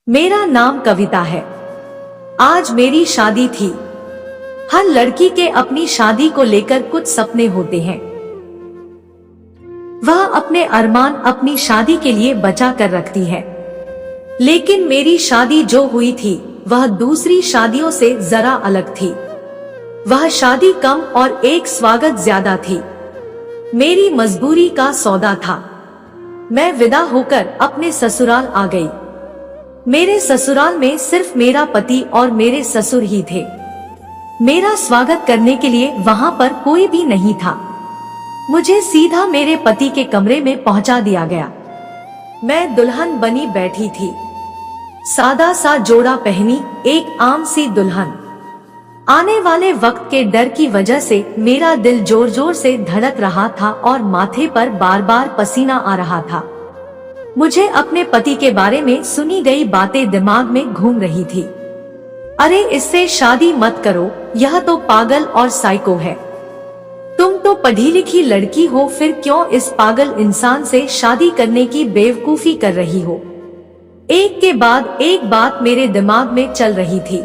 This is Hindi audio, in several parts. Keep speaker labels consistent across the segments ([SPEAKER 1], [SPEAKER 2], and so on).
[SPEAKER 1] मेरा नाम कविता है। आज मेरी शादी थी। हर लड़की के अपनी शादी को लेकर कुछ सपने होते हैं। वह अपने अरमान अपनी शादी के लिए बचा कर रखती है। लेकिन मेरी शादी जो हुई थी वह दूसरी शादियों से जरा अलग थी। वह शादी कम और एक स्वागत ज्यादा थी। मेरी मजबूरी का सौदा था। मैं विदा होकर अपने ससुराल आ गई। मेरे ससुराल में सिर्फ मेरा पति और मेरे ससुर ही थे। मेरा स्वागत करने के लिए वहां पर कोई भी नहीं था। मुझे सीधा मेरे पति के कमरे में पहुंचा दिया गया। मैं दुल्हन बनी बैठी थी। सादा सा जोड़ा पहनी, एक आम सी दुल्हन। आने वाले वक्त के डर की वजह से मेरा दिल जोर जोर से धड़क रहा था और माथे पर बार बार पसीना आ रहा था। मुझे अपने पति के बारे में सुनी गई बातें दिमाग में घूम रही थी। अरे इससे शादी मत करो, यह तो पागल और साइको है। तुम तो पढ़ी लिखी लड़की हो, फिर क्यों इस पागल इंसान से शादी करने की बेवकूफी कर रही हो। एक के बाद एक बात मेरे दिमाग में चल रही थी।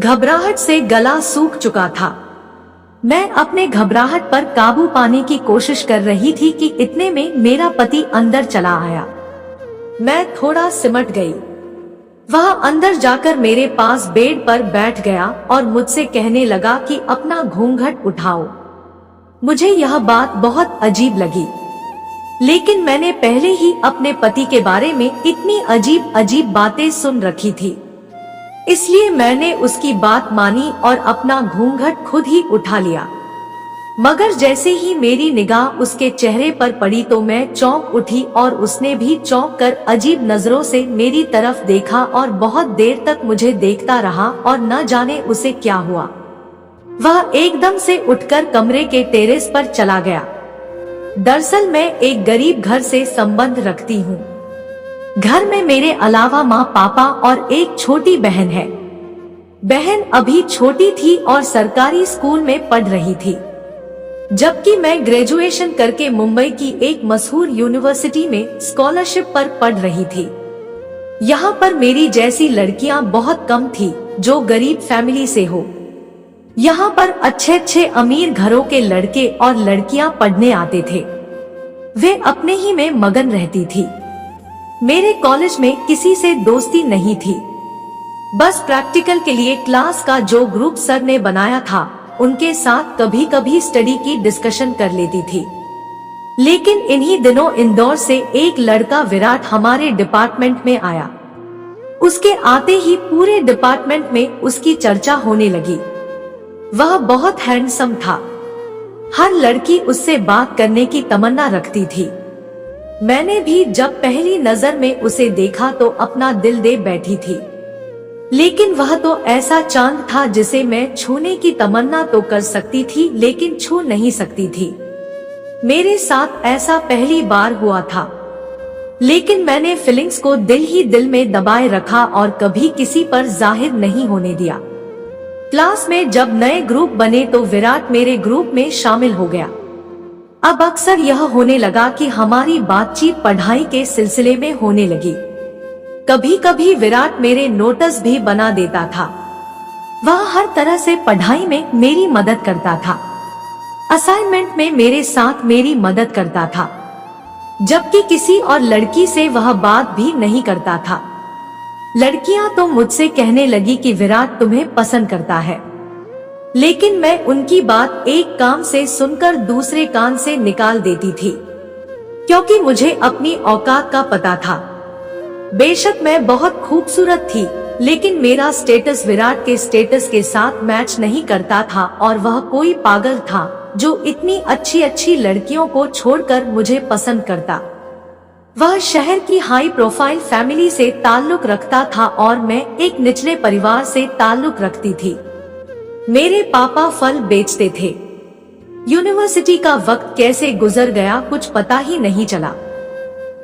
[SPEAKER 1] घबराहट से गला सूख चुका था। मैं अपने घबराहट पर काबू पाने की कोशिश कर रही थी कि इतने में मेरा पति अंदर चला आया। मैं थोड़ा सिमट गई। वह अंदर जाकर मेरे पास बेड पर बैठ गया और मुझसे कहने लगा कि अपना घूंघट उठाओ। मुझे यह बात बहुत अजीब लगी, लेकिन मैंने पहले ही अपने पति के बारे में इतनी अजीब अजीब बातें सुन रखी थी, इसलिए मैंने उसकी बात मानी और अपना घूंघट खुद ही उठा लिया। मगर जैसे ही मेरी निगाह उसके चेहरे पर पड़ी तो मैं चौंक उठी और उसने भी चौंक कर अजीब नजरों से मेरी तरफ देखा और बहुत देर तक मुझे देखता रहा और न जाने उसे क्या हुआ। वह एकदम से उठकर कमरे के टेरेस पर चला गया। दरअसल मैं एक गरीब घर से संबंध रखती हूँ। घर में मेरे अलावा माँ, पापा और एक छोटी बहन है। बहन अभी छोटी थी और सरकारी स्कूल में पढ़ रही थी, जबकि मैं ग्रेजुएशन करके मुंबई की एक मशहूर यूनिवर्सिटी में स्कॉलरशिप पर पढ़ रही थी। यहाँ पर मेरी जैसी लड़कियाँ बहुत कम थी जो गरीब फैमिली से हो। यहाँ पर अच्छे अच्छे अमीर घरों के लड़के और लड़कियाँ पढ़ने आते थे। वे अपने ही में मगन रहती थी। मेरे कॉलेज में किसी से दोस्ती नहीं थी। बस प्रैक्टिकल के लिए क्लास का जो ग्रुप सर ने बनाया था उनके साथ कभी कभी स्टडी की डिस्कशन कर लेती थी। लेकिन इन्हीं दिनों इंदौर से एक लड़का विराट हमारे डिपार्टमेंट में आया। उसके आते ही पूरे डिपार्टमेंट में उसकी चर्चा होने लगी। वह बहुत हैंडसम था। हर लड़की उससे बात करने की तमन्ना रखती थी। मैंने भी जब पहली नजर में उसे देखा तो अपना दिल दे बैठी थी। लेकिन वह तो ऐसा चांद था जिसे मैं छूने की तमन्ना तो कर सकती थी लेकिन छू नहीं सकती थी। मेरे साथ ऐसा पहली बार हुआ था, लेकिन मैंने फीलिंग्स को दिल ही दिल में दबाए रखा और कभी किसी पर जाहिर नहीं होने दिया। क्लास में जब नए ग्रुप बने तो विराट मेरे ग्रुप में शामिल हो गया। अब अक्सर यह होने लगा कि हमारी बातचीत पढ़ाई के सिलसिले में होने लगी। कभी कभी विराट मेरे नोट्स भी बना देता था। वह हर तरह से पढ़ाई में मेरी मदद करता था। असाइनमेंट में मेरे साथ मेरी मदद करता था, जबकि किसी और लड़की से वह बात भी नहीं करता था। लड़कियां तो मुझसे कहने लगी कि विराट तुम्हें पसंद करता है, लेकिन मैं उनकी बात एक कान से सुनकर दूसरे कान से निकाल देती थी, क्योंकि मुझे अपनी औकात का पता था। बेशक मैं बहुत खूबसूरत थी, लेकिन मेरा स्टेटस विराट के स्टेटस के साथ मैच नहीं करता था और वह कोई पागल था जो इतनी अच्छी अच्छी लड़कियों को छोड़कर मुझे पसंद करता। वह शहर की हाई प्रोफाइल फैमिली से ताल्लुक रखता था और मैं एक निचले परिवार से ताल्लुक रखती थी। मेरे पापा फल बेचते थे। यूनिवर्सिटी का वक्त कैसे गुजर गया कुछ पता ही नहीं चला।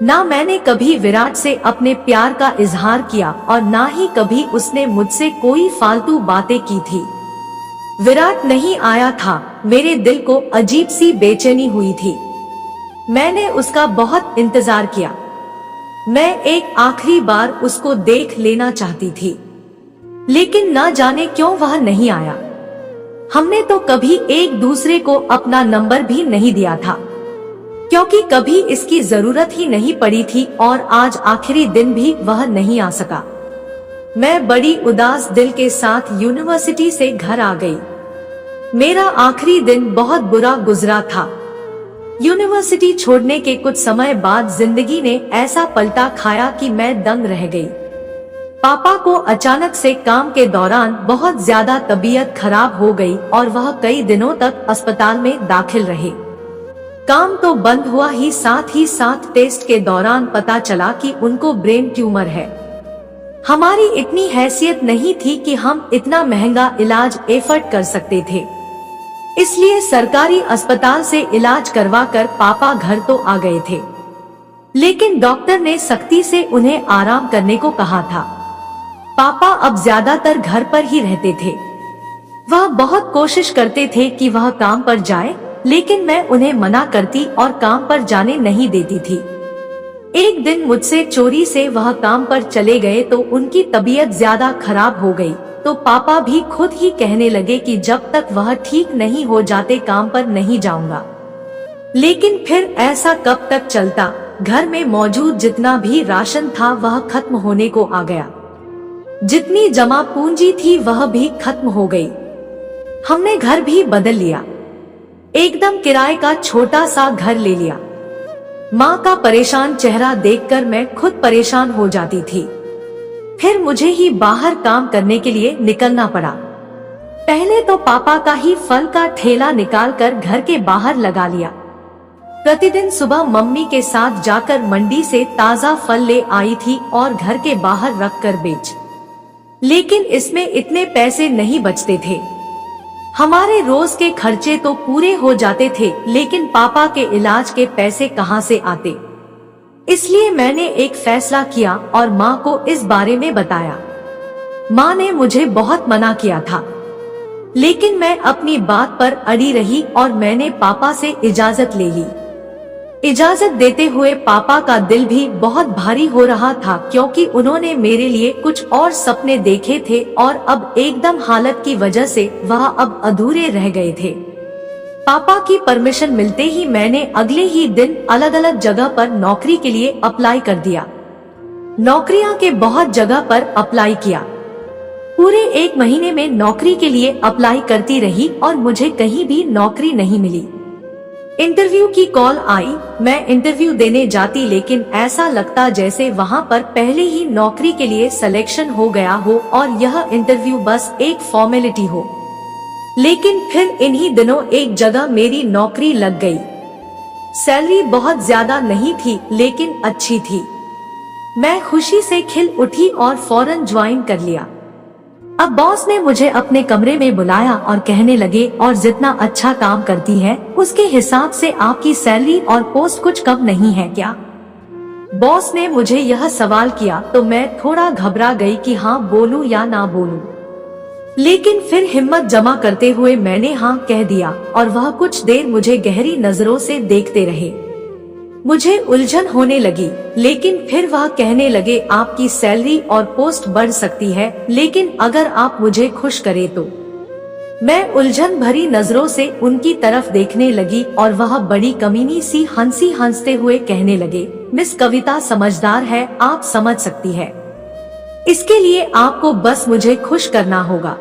[SPEAKER 1] ना मैंने कभी विराट से अपने प्यार का इजहार किया और ना ही कभी उसने मुझसे कोई फालतू बातें की थी। विराट नहीं आया था, मेरे दिल को अजीब सी बेचैनी हुई थी। मैंने उसका बहुत इंतजार किया। मैं एक आखिरी बार उसको देख लेना चाहती थी, लेकिन न जाने क्यों वह नहीं आया। हमने तो कभी एक दूसरे को अपना नंबर भी नहीं दिया था, क्योंकि कभी इसकी जरूरत ही नहीं पड़ी थी, और आज आखिरी दिन भी वह नहीं आ सका। मैं बड़ी उदास दिल के साथ यूनिवर्सिटी से घर आ गई। मेरा आखिरी दिन बहुत बुरा गुजरा था। यूनिवर्सिटी छोड़ने के कुछ समय बाद जिंदगी ने ऐसा पलटा खाया कि मैं दंग रह गई। पापा को अचानक से काम के दौरान बहुत ज्यादा तबीयत खराब हो गई और वह कई दिनों तक अस्पताल में दाखिल रहे। काम तो बंद हुआ ही साथ टेस्ट के दौरान पता चला कि उनको ब्रेन ट्यूमर है। हमारी इतनी हैसियत नहीं थी कि हम इतना महंगा इलाज एफर्ट कर सकते थे, इसलिए सरकारी अस्पताल से इलाज करवाकर पापा घर तो आ गए थे, लेकिन डॉक्टर ने सख्ती से उन्हें आराम करने को कहा था। पापा अब ज्यादातर घर पर ही रहते थे। वह बहुत कोशिश करते थे कि वह काम पर जाए, लेकिन मैं उन्हें मना करती और काम पर जाने नहीं देती थी। एक दिन मुझसे चोरी से वह काम पर चले गए तो उनकी तबीयत ज्यादा खराब हो गई, तो पापा भी खुद ही कहने लगे कि जब तक वह ठीक नहीं हो जाते काम पर नहीं जाऊंगा। लेकिन फिर ऐसा कब तक चलता। घर में मौजूद जितना भी राशन था वह खत्म होने को आ गया। जितनी जमा पूंजी थी वह भी खत्म हो गई। हमने घर भी बदल लिया, एकदम किराए का छोटा सा घर ले लिया। माँ का परेशान चेहरा देखकर मैं खुद परेशान हो जाती थी। फिर मुझे ही बाहर काम करने के लिए निकलना पड़ा। पहले तो पापा का ही फल का ठेला निकालकर घर के बाहर लगा लिया। प्रतिदिन सुबह मम्मी के साथ जाकर मंडी से ताजा फल ले आई थी और घर के बाहर रख कर बेच। लेकिन इसमें इतने पैसे नहीं बचते थे। हमारे रोज के खर्चे तो पूरे हो जाते थे, लेकिन पापा के इलाज के पैसे कहाँ से आते। इसलिए मैंने एक फैसला किया और माँ को इस बारे में बताया। माँ ने मुझे बहुत मना किया था, लेकिन मैं अपनी बात पर अड़ी रही और मैंने पापा से इजाजत ले ली। इजाजत देते हुए पापा का दिल भी बहुत भारी हो रहा था, क्योंकि उन्होंने मेरे लिए कुछ और सपने देखे थे और अब एकदम हालत की वजह से वह अब अधूरे रह गए थे। पापा की परमिशन मिलते ही मैंने अगले ही दिन अलग अलग जगह पर नौकरी के लिए अप्लाई कर दिया। नौकरियां के बहुत जगह पर अप्लाई किया। पूरे 1 महीने में नौकरी के लिए अप्लाई करती रही और मुझे कहीं भी नौकरी नहीं मिली। इंटरव्यू की कॉल आई, मैं इंटरव्यू देने जाती, लेकिन ऐसा लगता जैसे वहां पर पहले ही नौकरी के लिए सिलेक्शन हो गया हो और यह इंटरव्यू बस एक फॉर्मेलिटी हो। लेकिन फिर इन्हीं दिनों एक जगह मेरी नौकरी लग गई। सैलरी बहुत ज्यादा नहीं थी, लेकिन अच्छी थी। मैं खुशी से खिल उठी और फौरन ज्वाइन कर लिया। अब बॉस ने मुझे अपने कमरे में बुलाया और कहने लगे, और जितना अच्छा काम करती है उसके हिसाब से आपकी सैलरी और पोस्ट कुछ कम नहीं है क्या? बॉस ने मुझे यह सवाल किया तो मैं थोड़ा घबरा गई कि हाँ बोलूं या ना बोलूं। लेकिन फिर हिम्मत जमा करते हुए मैंने हाँ कह दिया और वह कुछ देर मुझे गहरी नजरों से देखते रहे। मुझे उलझन होने लगी, लेकिन फिर वह कहने लगे, आपकी सैलरी और पोस्ट बढ़ सकती है, लेकिन अगर आप मुझे खुश करें तो। मैं उलझन भरी नजरों से उनकी तरफ देखने लगी और वह बड़ी कमीनी सी हंसते हुए कहने लगे, मिस कविता समझदार है, आप समझ सकती है। इसके लिए आपको बस मुझे खुश करना होगा।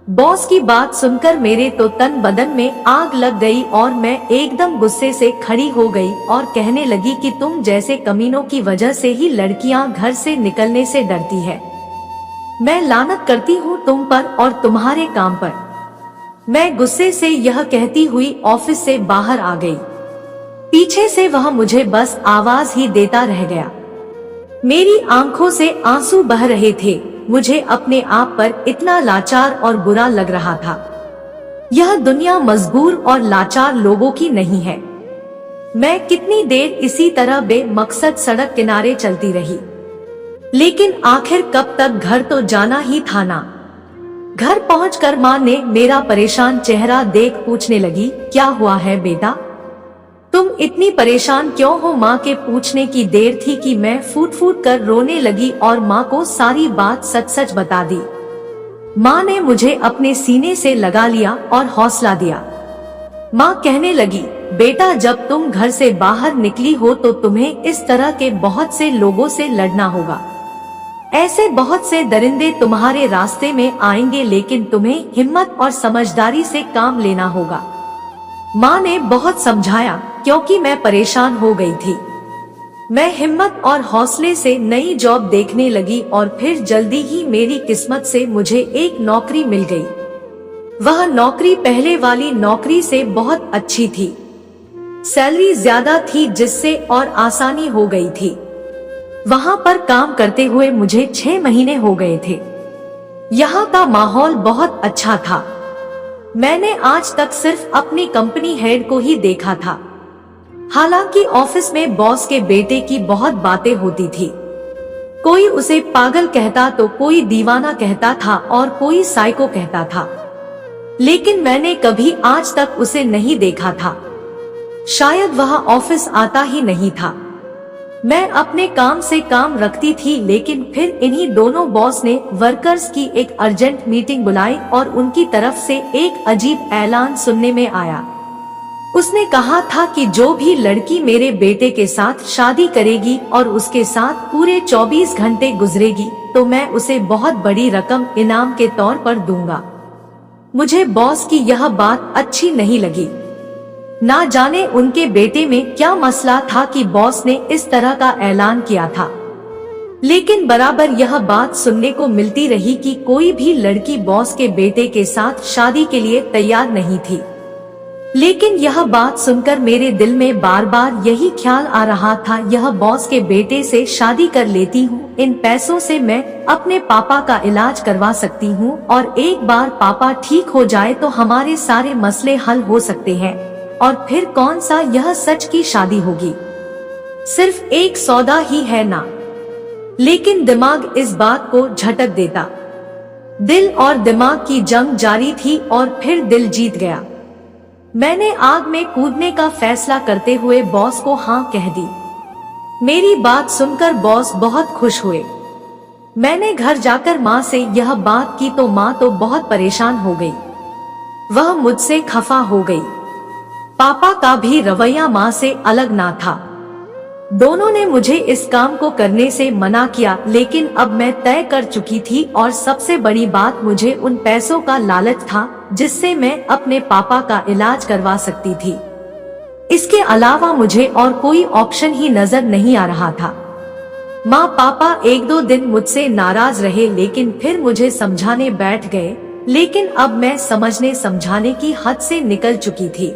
[SPEAKER 1] बॉस की बात सुनकर मेरे तो तन बदन में आग लग गई और मैं एकदम गुस्से से खड़ी हो गई और कहने लगी कि तुम जैसे कमीनों की वजह से ही लड़कियां घर से निकलने से डरती है। मैं लानत करती हूँ तुम पर और तुम्हारे काम पर। मैं गुस्से से यह कहती हुई ऑफिस से बाहर आ गई। पीछे से वह मुझे बस आवाज ही देता रह गया। मेरी आंखों से आंसू बह रहे थे। मुझे अपने आप पर इतना लाचार और बुरा लग रहा था। यह दुनिया मजबूर और लाचार लोगों की नहीं है। मैं कितनी देर इसी तरह बेमकसद सड़क किनारे चलती रही, लेकिन आखिर कब तक, घर तो जाना ही था ना। घर पहुंचकर माँ ने मेरा परेशान चेहरा देख पूछने लगी, क्या हुआ है बेटा, तुम इतनी परेशान क्यों हो? माँ के पूछने की देर थी कि मैं फूट फूट कर रोने लगी और माँ को सारी बात सच सच बता दी। माँ ने मुझे अपने सीने से लगा लिया और हौसला दिया। माँ कहने लगी, बेटा जब तुम घर से बाहर निकली हो तो तुम्हें इस तरह के बहुत से लोगों से लड़ना होगा। ऐसे बहुत से दरिंदे तुम्हारे रास्ते में आएंगे, लेकिन तुम्हें हिम्मत और समझदारी से काम लेना होगा। माँ ने बहुत समझाया क्योंकि मैं परेशान हो गई थी। मैं हिम्मत और हौसले से नई जॉब देखने लगी और फिर जल्दी ही मेरी किस्मत से मुझे एक नौकरी मिल गई। वह नौकरी पहले वाली नौकरी से बहुत अच्छी थी। सैलरी ज्यादा थी जिससे और आसानी हो गई थी। वहां पर काम करते हुए मुझे 6 महीने हो गए थे। यहाँ का माहौल बहुत अच्छा था। मैंने आज तक सिर्फ अपनी कंपनी हेड को ही देखा था। हालांकि ऑफिस में बॉस के बेटे की बहुत बातें होती थी। कोई उसे पागल कहता तो कोई दीवाना कहता था और कोई साइको कहता था, लेकिन मैंने कभी आज तक उसे नहीं देखा था। शायद वह ऑफिस आता ही नहीं था। मैं अपने काम से काम रखती थी, लेकिन फिर इन्हीं दोनों बॉस ने वर्कर्स की एक अर्जेंट मीटिंग बुलाई और उनकी तरफ से एक अजीब ऐलान सुनने में आया। उसने कहा था कि जो भी लड़की मेरे बेटे के साथ शादी करेगी और उसके साथ पूरे 24 घंटे गुजरेगी तो मैं उसे बहुत बड़ी रकम इनाम के तौर पर दूंगा। मुझे बॉस की यह बात अच्छी नहीं लगी। ना जाने उनके बेटे में क्या मसला था कि बॉस ने इस तरह का ऐलान किया था, लेकिन बराबर यह बात सुनने को मिलती रही कि कोई भी लड़की बॉस के बेटे के साथ शादी के लिए तैयार नहीं थी। लेकिन यह बात सुनकर मेरे दिल में बार बार यही ख्याल आ रहा था, यह बॉस के बेटे से शादी कर लेती हूँ, इन पैसों से मैं अपने पापा का इलाज करवा सकती हूँ और एक बार पापा ठीक हो जाए तो हमारे सारे मसले हल हो सकते हैं और फिर कौन सा यह सच की शादी होगी। सिर्फ एक सौदा ही है ना। लेकिन दिमाग इस बात को झटक देता। दिल और दिमाग की जंग जारी थी और फिर दिल जीत गया। मैंने आग में कूदने का फैसला करते हुए बॉस को हाँ कह दी। मेरी बात सुनकर बॉस बहुत खुश हुए। मैंने घर जाकर माँ से यह बात की तो माँ तो बहुत परेशान हो गई। वह मुझसे खफा हो गई। पापा का भी रवैया माँ से अलग ना था। दोनों ने मुझे इस काम को करने से मना किया, लेकिन अब मैं तय कर चुकी थी और सबसे बड़ी बात, मुझे उन पैसों का लालच था जिससे मैं अपने पापा का इलाज करवा सकती थी। इसके अलावा मुझे और कोई ऑप्शन ही नजर नहीं आ रहा था। माँ पापा 1-2 दिन मुझसे नाराज रहे, लेकिन फिर मुझे समझाने बैठ गए, लेकिन अब मैं समझने समझाने की हद से निकल चुकी थी।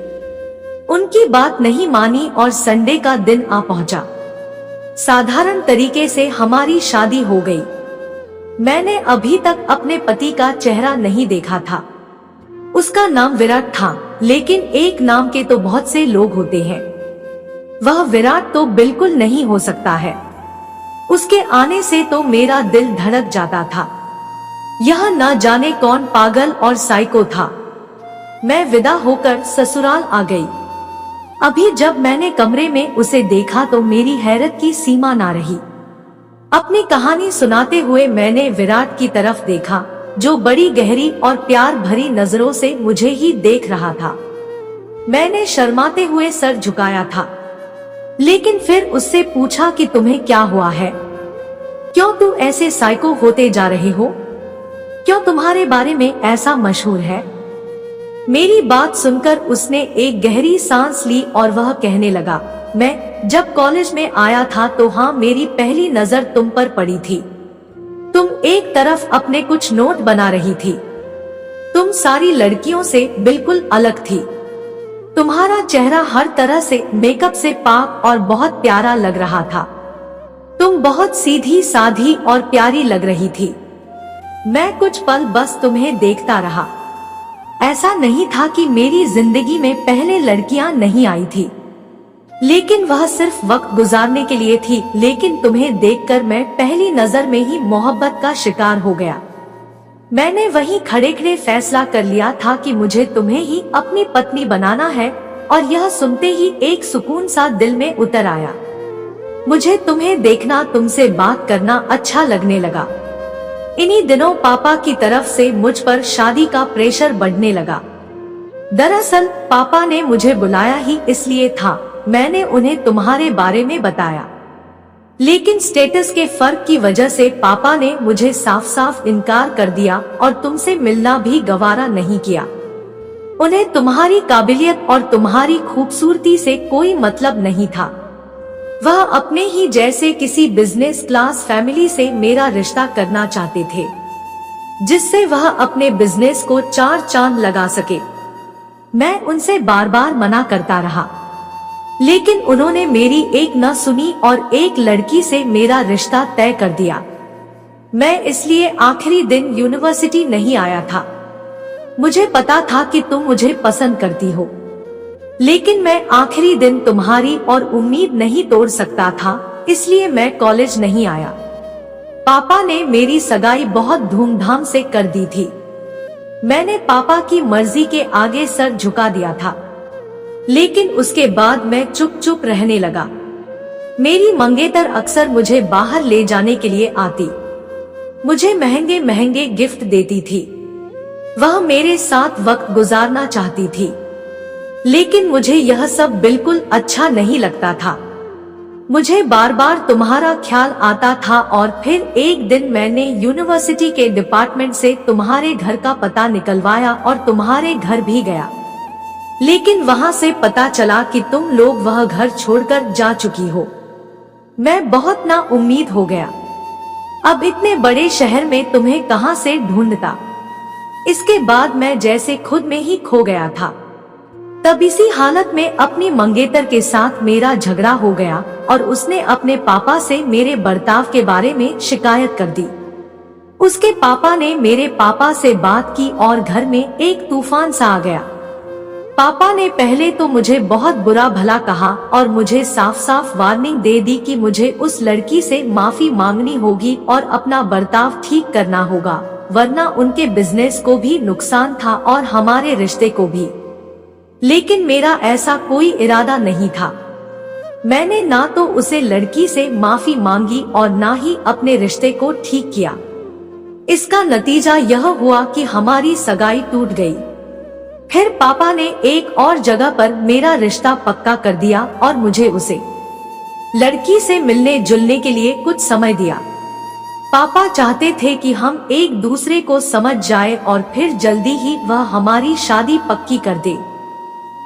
[SPEAKER 1] उनकी बात नहीं मानी और संडे का दिन आ पहुंचा। साधारण तरीके से हमारी शादी हो गई। मैंने अभी तक अपने पति का चेहरा नहीं देखा था। उसका नाम विराट था, लेकिन एक नाम के तो बहुत से लोग होते हैं। वह विराट तो बिल्कुल नहीं हो सकता है। उसके आने से तो मेरा दिल धड़क जाता था। यह न जाने कौन पागल और साइको था। मैं विदा होकर ससुराल आ गई। अभी जब मैंने कमरे में उसे देखा तो मेरी हैरत की सीमा ना रही। अपनी कहानी सुनाते हुए मैंने विराट की तरफ देखा, जो बड़ी गहरी और प्यार भरी नजरों से मुझे ही देख रहा था। मैंने शर्माते हुए सर झुकाया था, लेकिन फिर उससे पूछा कि तुम्हें क्या हुआ है? क्यों तुम ऐसे साइको होते जा रहे हो? क्यों तुम्हारे बारे में ऐसा मशहूर है? मेरी बात सुनकर उसने एक गहरी सांस ली और वह कहने लगा, मैं जब कॉलेज में आया था तो हाँ, मेरी पहली नजर तुम पर पड़ी थी। तुम एक तरफ अपने कुछ नोट बना रही थी। तुम सारी लड़कियों से बिल्कुल अलग थी। तुम्हारा चेहरा हर तरह से मेकअप से पाक और बहुत प्यारा लग रहा था। तुम बहुत सीधी साधी और प्यारी लग रही थी। मैं कुछ पल बस तुम्हें देखता रहा। ऐसा नहीं था कि मेरी जिंदगी में पहले लड़कियां नहीं आई थी, लेकिन वह सिर्फ वक्त गुजारने के लिए थी। लेकिन तुम्हें देखकर मैं पहली नजर में ही मोहब्बत का शिकार हो गया। मैंने वहीं खड़े खड़े फैसला कर लिया था कि मुझे तुम्हें ही अपनी पत्नी बनाना है और यह सुनते ही एक सुकून सा दिल में उतर आया। मुझे तुम्हें देखना, तुमसे बात करना अच्छा लगने लगा। इन्हीं दिनों पापा की तरफ से मुझ पर शादी का प्रेशर बढ़ने लगा। दरअसल पापा ने मुझे बुलाया ही इसलिए था, मैंने उन्हें तुम्हारे बारे में बताया, लेकिन स्टेटस के फर्क की वजह से पापा ने मुझे साफ साफ इनकार कर दिया और तुमसे मिलना भी गवारा नहीं किया। उन्हें तुम्हारी काबिलियत और तुम्हारी खूबसूरती से कोई मतलब नहीं था। वह अपने ही जैसे किसी बिजनेस क्लास फैमिली से मेरा रिश्ता करना चाहते थे, जिससे वह अपने बिजनेस को 4 चांद लगा सके। मैं उनसे बार बार मना करता रहा, लेकिन उन्होंने मेरी एक न सुनी और एक लड़की से मेरा रिश्ता तय कर दिया। मैं इसलिए आखिरी दिन यूनिवर्सिटी नहीं आया था। मुझे पता था कि तुम मुझे पसंद करती हो, लेकिन मैं आखिरी दिन तुम्हारी और उम्मीद नहीं तोड़ सकता था, इसलिए मैं कॉलेज नहीं आया। पापा ने मेरी सगाई बहुत धूमधाम से कर दी थी। मैंने पापा की मर्जी के आगे सर झुका दिया था, लेकिन उसके बाद मैं चुप चुप रहने लगा। मेरी मंगेतर अक्सर मुझे बाहर ले जाने के लिए आती, मुझे महंगे महंगे गिफ्ट देती थी। वह मेरे साथ वक्त गुजारना चाहती थी, लेकिन मुझे यह सब बिल्कुल अच्छा नहीं लगता था। मुझे बार बार तुम्हारा ख्याल आता था और फिर एक दिन मैंने यूनिवर्सिटी के डिपार्टमेंट से तुम्हारे घर का पता निकलवाया और तुम्हारे घर भी गया, लेकिन वहां से पता चला कि तुम लोग वह घर छोड़कर जा चुकी हो। मैं बहुत ना उम्मीद हो गया। अब इतने बड़े शहर में तुम्हें कहां से ढूंढता। इसके बाद मैं जैसे खुद में ही खो गया था। तब इसी हालत में अपनी मंगेतर के साथ मेरा झगड़ा हो गया और उसने अपने पापा से मेरे बर्ताव के बारे में शिकायत कर दी। उसके पापा ने मेरे पापा से बात की और घर में एक तूफान सा आ गया। पापा ने पहले तो मुझे बहुत बुरा भला कहा और मुझे साफ साफ वार्निंग दे दी कि मुझे उस लड़की से माफी मांगनी होगी और अपना बर्ताव ठीक करना होगा, वरना उनके बिजनेस को भी नुकसान था और हमारे रिश्ते को भी। लेकिन मेरा ऐसा कोई इरादा नहीं था। मैंने ना तो उसे लड़की से माफी मांगी और ना ही अपने रिश्ते को ठीक किया। इसका नतीजा यह हुआ कि हमारी सगाई टूट गई। फिर पापा ने एक और जगह पर मेरा रिश्ता पक्का कर दिया और मुझे उसे लड़की से मिलने जुलने के लिए कुछ समय दिया। पापा चाहते थे कि हम एक दूसरे को समझ जाए और फिर जल्दी ही वह हमारी शादी पक्की कर दे,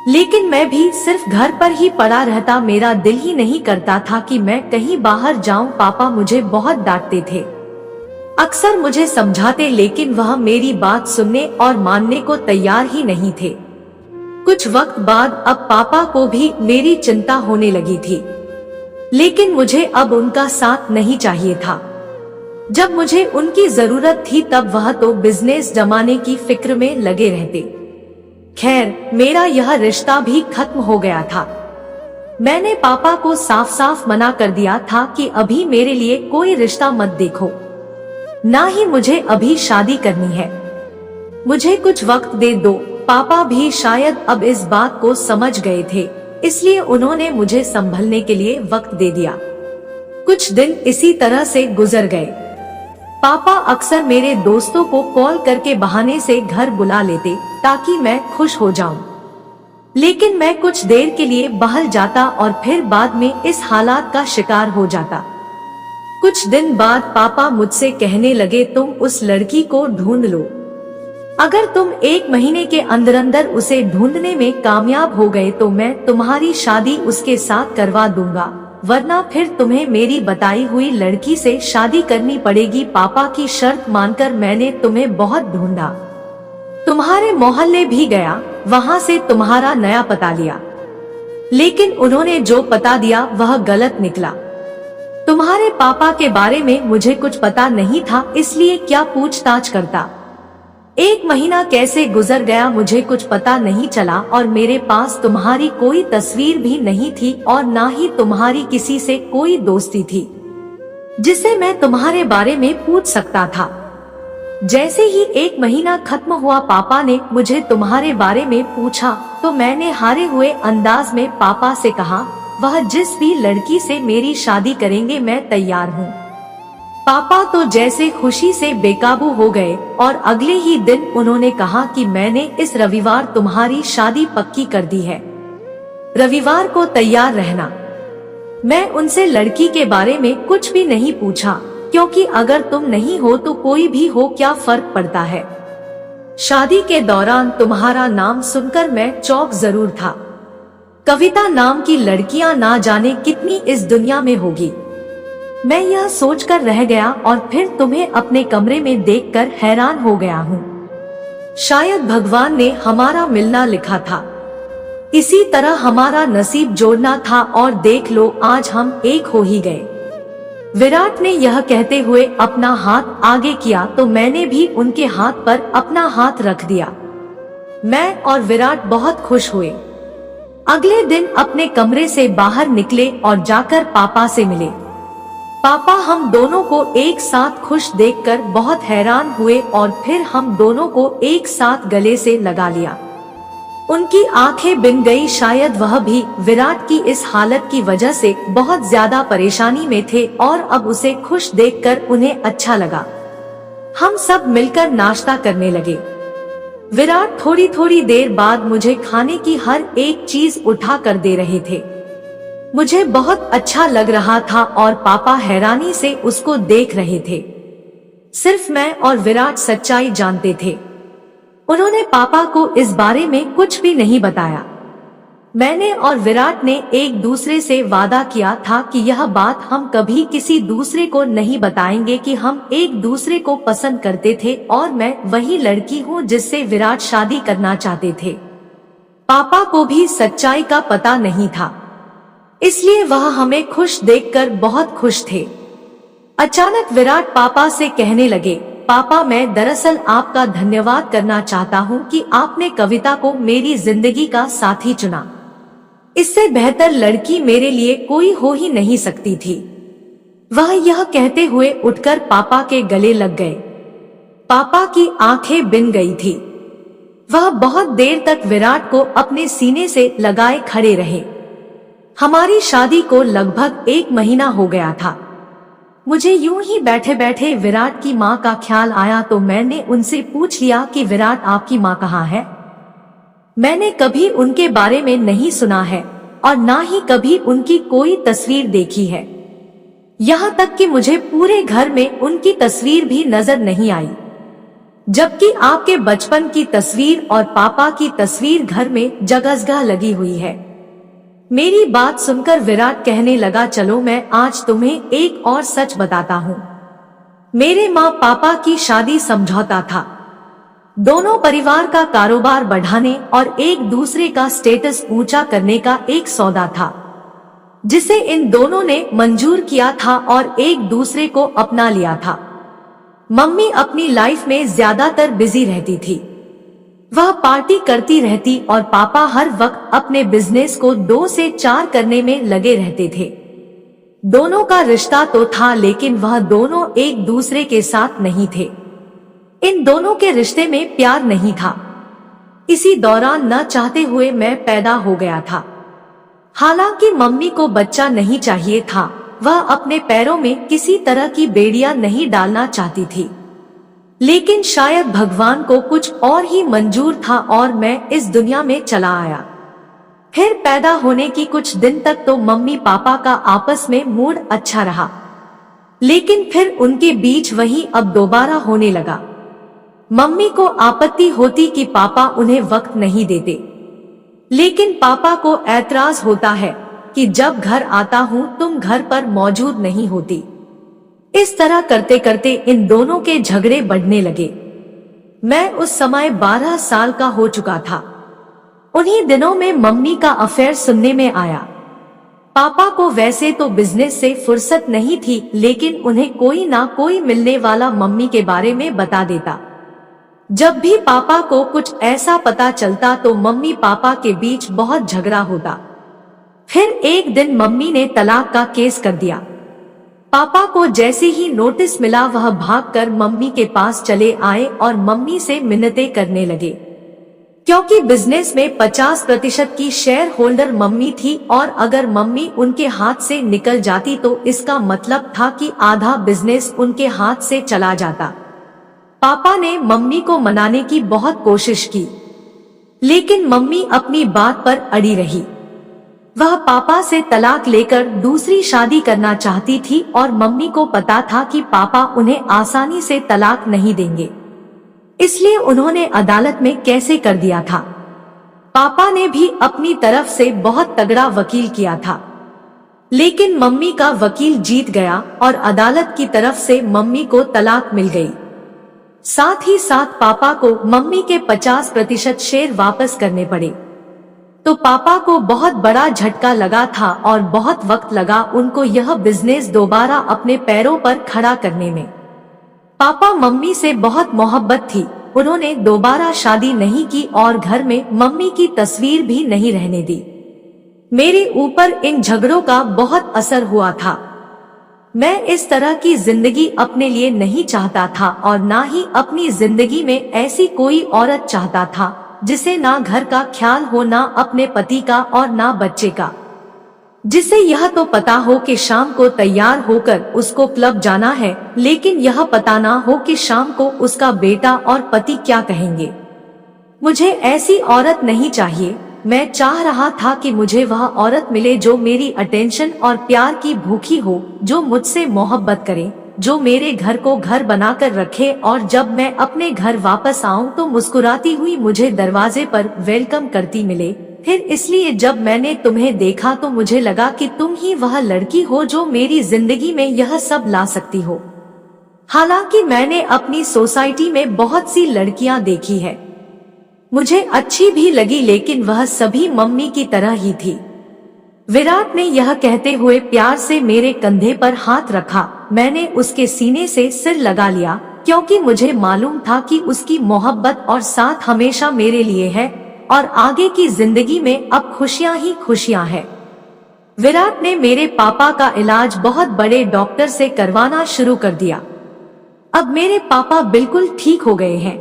[SPEAKER 1] लेकिन मैं भी सिर्फ घर पर ही पड़ा रहता। मेरा दिल ही नहीं करता था कि मैं कहीं बाहर जाऊं। पापा मुझे बहुत डांटते थे, अक्सर मुझे समझाते, लेकिन वह मेरी बात सुनने और मानने को तैयार ही नहीं थे। कुछ वक्त बाद अब पापा को भी मेरी चिंता होने लगी थी, लेकिन मुझे अब उनका साथ नहीं चाहिए था। जब मुझे उनकी जरूरत थी तब वह तो बिजनेस जमाने की फिक्र में लगे रहते। खैर, मेरा यह रिश्ता भी खत्म हो गया था। मैंने पापा को साफ साफ मना कर दिया था कि अभी मेरे लिए कोई रिश्ता मत देखो, ना ही मुझे अभी शादी करनी है, मुझे कुछ वक्त दे दो। पापा भी शायद अब इस बात को समझ गए थे, इसलिए उन्होंने मुझे संभलने के लिए वक्त दे दिया। कुछ दिन इसी तरह से गुजर गए। पापा अक्सर मेरे दोस्तों को कॉल करके बहाने से घर बुला लेते ताकि मैं खुश हो जाऊं, लेकिन मैं कुछ देर के लिए बहल जाता और फिर बाद में इस हालात का शिकार हो जाता। कुछ दिन बाद पापा मुझसे कहने लगे, तुम उस लड़की को ढूंढ लो। अगर तुम 1 महीने के अंदर अंदर उसे ढूंढने में कामयाब हो गए तो मैं तुम्हारी शादी उसके साथ करवा दूंगा, वरना फिर तुम्हें मेरी बताई हुई लड़की से शादी करनी पड़ेगी। पापा की शर्त मानकर मैंने तुम्हें बहुत ढूंढा, तुम्हारे मोहल्ले भी गया, वहां से तुम्हारा नया पता लिया, लेकिन उन्होंने जो पता दिया वह गलत निकला। तुम्हारे पापा के बारे में मुझे कुछ पता नहीं था, इसलिए क्या पूछताछ करता। 1 महीना कैसे गुजर गया मुझे कुछ पता नहीं चला और मेरे पास तुम्हारी कोई तस्वीर भी नहीं थी और ना ही तुम्हारी किसी से कोई दोस्ती थी जिसे मैं तुम्हारे बारे में पूछ सकता था। जैसे ही 1 महीना खत्म हुआ पापा ने मुझे तुम्हारे बारे में पूछा तो मैंने हारे हुए अंदाज में पापा से कहा, वह जिस भी लड़की से मेरी शादी करेंगे मैं तैयार हूँ। पापा तो जैसे खुशी से बेकाबू हो गए और अगले ही दिन उन्होंने कहा कि मैंने इस रविवार तुम्हारी शादी पक्की कर दी है, रविवार को तैयार रहना। मैं उनसे लड़की के बारे में कुछ भी नहीं पूछा, क्योंकि अगर तुम नहीं हो तो कोई भी हो क्या फर्क पड़ता है। शादी के दौरान तुम्हारा नाम सुनकर मैं चौंक जरूर था। कविता नाम की लड़कियां ना जाने कितनी इस दुनिया में होगी। मैं यह सोचकर रह गया और फिर तुम्हें अपने कमरे में देखकर हैरान हो गया हूँ। शायद भगवान ने हमारा मिलना लिखा था, इसी तरह हमारा नसीब जोड़ना था और देख लो आज हम एक हो ही गए। विराट ने यह कहते हुए अपना हाथ आगे किया तो मैंने भी उनके हाथ पर अपना हाथ रख दिया। मैं और विराट बहुत खुश हुए। अगले दिन अपने कमरे से बाहर निकले और जाकर पापा से मिले। पापा हम दोनों को एक साथ खुश देखकर बहुत हैरान हुए और फिर हम दोनों को एक साथ गले से लगा लिया। उनकी आंखें बिन गई, शायद वह भी विराट की इस हालत की वजह से बहुत ज्यादा परेशानी में थे और अब उसे खुश देखकर उन्हें अच्छा लगा। हम सब मिलकर नाश्ता करने लगे। विराट थोड़ी थोड़ी देर बाद मुझे खाने की हर एक चीज उठा कर दे रहे थे। मुझे बहुत अच्छा लग रहा था और पापा हैरानी से उसको देख रहे थे। सिर्फ मैं और विराट सच्चाई जानते थे। उन्होंने पापा को इस बारे में कुछ भी नहीं बताया। मैंने और विराट ने एक दूसरे से वादा किया था कि यह बात हम कभी किसी दूसरे को नहीं बताएंगे कि हम एक दूसरे को पसंद करते थे और मैं वही लड़की हूँ जिससे विराट शादी करना चाहते थे। पापा को भी सच्चाई का पता नहीं था, इसलिए वह हमें खुश देखकर बहुत खुश थे। अचानक विराट पापा से कहने लगे, पापा मैं दरअसल आपका धन्यवाद करना चाहता हूँ कि आपने कविता को मेरी जिंदगी का साथी चुना। इससे बेहतर लड़की मेरे लिए कोई हो ही नहीं सकती थी। वह यह कहते हुए उठकर पापा के गले लग गए। पापा की आंखें बिन गई थी। वह बहुत देर तक विराट को अपने सीने से लगाए खड़े रहे। हमारी शादी को लगभग 1 महीना हो गया था। मुझे यूं ही बैठे बैठे विराट की माँ का ख्याल आया तो मैंने उनसे पूछ लिया कि विराट आपकी माँ कहाँ है? मैंने कभी उनके बारे में नहीं सुना है और ना ही कभी उनकी कोई तस्वीर देखी है। यहाँ तक कि मुझे पूरे घर में उनकी तस्वीर भी नजर नहीं आई, जबकि आपके बचपन की तस्वीर और पापा की तस्वीर घर में जगह लगी हुई है। मेरी बात सुनकर विराट कहने लगा, चलो मैं आज तुम्हें एक और सच बताता हूँ। मेरे माँ पापा की शादी समझौता था। दोनों परिवार का कारोबार बढ़ाने और एक दूसरे का स्टेटस ऊंचा करने का एक सौदा था, जिसे इन दोनों ने मंजूर किया था और एक दूसरे को अपना लिया था। मम्मी अपनी लाइफ में ज्यादातर बिजी रहती थी। वह पार्टी करती रहती और पापा हर वक्त अपने बिजनेस को 2 से 4 करने में लगे रहते थे। दोनों का रिश्ता तो था, लेकिन वह दोनों एक दूसरे के साथ नहीं थे। इन दोनों के रिश्ते में प्यार नहीं था। इसी दौरान न चाहते हुए मैं पैदा हो गया था। हालांकि मम्मी को बच्चा नहीं चाहिए था, वह अपने पैरों में किसी तरह की बेड़ियां नहीं डालना चाहती थी, लेकिन शायद भगवान को कुछ और ही मंजूर था और मैं इस दुनिया में चला आया। फिर पैदा होने की कुछ दिन तक तो मम्मी पापा का आपस में मूड अच्छा रहा, लेकिन फिर उनके बीच वही अब दोबारा होने लगा। मम्मी को आपत्ति होती कि पापा उन्हें वक्त नहीं देते, लेकिन पापा को ऐतराज होता है कि जब घर आता हूँ तुम घर पर मौजूद नहीं होती। इस तरह करते करते इन दोनों के झगड़े बढ़ने लगे। मैं उस समय 12 साल का हो चुका था। उन्हीं दिनों में मम्मी का अफेयर सुनने में आया। पापा को वैसे तो बिजनेस से फुर्सत नहीं थी, लेकिन उन्हें कोई ना कोई मिलने वाला मम्मी के बारे में बता देता। जब भी पापा को कुछ ऐसा पता चलता तो मम्मी पापा के बीच बहुत झगड़ा होता। फिर एक दिन मम्मी ने तलाक का केस कर दिया। पापा को जैसे ही नोटिस मिला वह भागकर मम्मी के पास चले आए और मम्मी से मिन्नतें करने लगे, क्योंकि बिजनेस में 50% की शेयर होल्डर मम्मी थी और अगर मम्मी उनके हाथ से निकल जाती तो इसका मतलब था कि आधा बिजनेस उनके हाथ से चला जाता। पापा ने मम्मी को मनाने की बहुत कोशिश की, लेकिन मम्मी अपनी बात पर अड़ी रही। वह पापा से तलाक लेकर दूसरी शादी करना चाहती थी और मम्मी को पता था कि पापा उन्हें आसानी से तलाक नहीं देंगे, इसलिए उन्होंने अदालत में कैसे कर दिया था। पापा ने भी अपनी तरफ से बहुत तगड़ा वकील किया था, लेकिन मम्मी का वकील जीत गया और अदालत की तरफ से मम्मी को तलाक मिल गई। साथ ही साथ पापा को मम्मी के 50% शेयर वापस करने पड़े। तो पापा को बहुत बड़ा झटका लगा था और बहुत वक्त लगा उनको यह बिजनेस दोबारा अपने पैरों पर खड़ा करने में। पापा मम्मी से बहुत मोहब्बत थी, उन्होंने दोबारा शादी नहीं की और घर में मम्मी की तस्वीर भी नहीं रहने दी। मेरे ऊपर इन झगड़ों का बहुत असर हुआ था। मैं इस तरह की जिंदगी अपने लिए नहीं चाहता था और ना ही अपनी जिंदगी में ऐसी कोई औरत चाहता था जिसे ना घर का ख्याल हो, ना अपने पति का और ना बच्चे का, जिसे यह तो पता हो कि शाम को तैयार होकर उसको क्लब जाना है, लेकिन यह पता ना हो कि शाम को उसका बेटा और पति क्या कहेंगे। मुझे ऐसी औरत नहीं चाहिए। मैं चाह रहा था कि मुझे वह औरत मिले जो मेरी अटेंशन और प्यार की भूखी हो, जो मुझसे मोहब्बत करे, जो मेरे घर को घर बनाकर रखे और जब मैं अपने घर वापस आऊं तो मुस्कुराती हुई मुझे दरवाजे पर वेलकम करती मिले। फिर इसलिए जब मैंने तुम्हें देखा तो मुझे लगा कि तुम ही वह लड़की हो जो मेरी जिंदगी में यह सब ला सकती हो। हालांकि मैंने अपनी सोसाइटी में बहुत सी लड़कियां देखी है, मुझे अच्छी भी लगी, लेकिन वह सभी मम्मी की तरह ही थी। विराट ने यह कहते हुए प्यार से मेरे कंधे पर हाथ रखा। मैंने उसके सीने से सिर लगा लिया, क्योंकि मुझे मालूम था कि उसकी मोहब्बत और साथ हमेशा मेरे लिए है और आगे की जिंदगी में अब खुशियां ही खुशियां हैं। विराट ने मेरे पापा का इलाज बहुत बड़े डॉक्टर से करवाना शुरू कर दिया। अब मेरे पापा बिल्कुल ठीक हो गए हैं।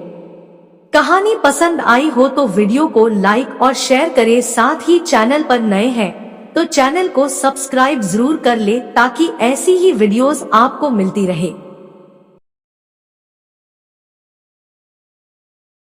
[SPEAKER 1] कहानी पसंद आई हो तो वीडियो को लाइक और शेयर करें, साथ ही चैनल पर नए हैं तो चैनल को सब्सक्राइब जरूर कर ले ताकि ऐसी ही वीडियोस आपको मिलती रहे।